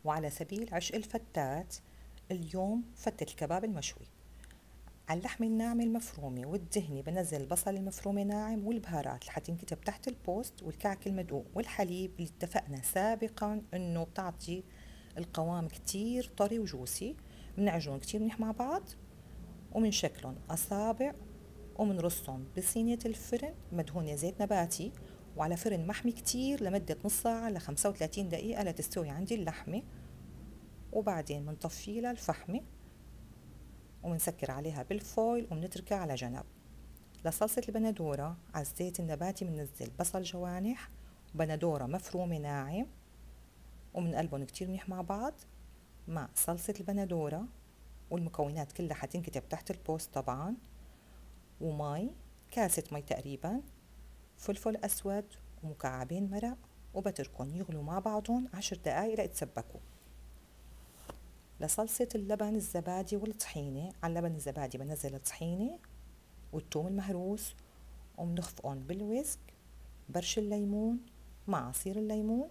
وعلى سبيل عشق الفتات، اليوم فتة الكباب المشوي. على اللحمة الناعمة المفرومة والدهنة بنزل البصل المفرومة ناعم والبهارات اللي حتنكتب تحت البوست والكعك المدقوق والحليب اللي اتفقنا سابقا انه بتعطي القوام كتير طري وجوسي. بنعجنهم كتير منيح مع بعض ومنشكلهم أصابع ومنرصهم بصينية الفرن مدهونة زيت نباتي وعلى فرن محمي كتير لمدة نص ساعة ل35 دقيقة لتستوي عندي اللحمة. وبعدين منطفيلها الفحمة ومنسكر عليها بالفويل ومنتركها على جنب. لصلصة البندورة على الزيت النباتي مننزل بصل جوانح وبندورة مفرومة ناعم ومنقلبهم كتير منيح مع بعض مع صلصة البندورة، والمكونات كلها حتنكتب تحت البوست طبعا، ومي، كاسة مي تقريبا، فلفل أسود ومكعبين مرق، وبتركن يغلوا مع بعضهم 10 دقايق ليتسبكوا. لصلصة اللبن الزبادي والطحينة، على اللبن الزبادي بنزل الطحينة والثوم المهروس ومنخفقهم بالويسك، برش الليمون مع عصير الليمون،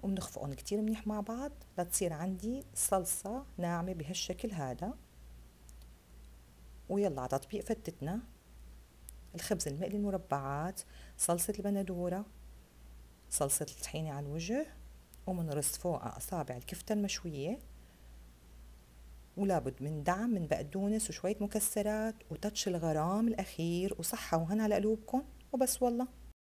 ومنخفقهم كتير منيح مع بعض لتصير عندي صلصة ناعمة بهالشكل هذا. ويلا على تطبيق فتتنا: الخبز المقلي المربعات، صلصة البندورة، صلصة الطحينة على الوجه، ومنرص فوقها أصابع الكفتة المشوية، ولابد من دعم من بقدونس وشوية مكسرات وتاتش الغرام الأخير، وصحة وهنا على قلوبكم وبس والله.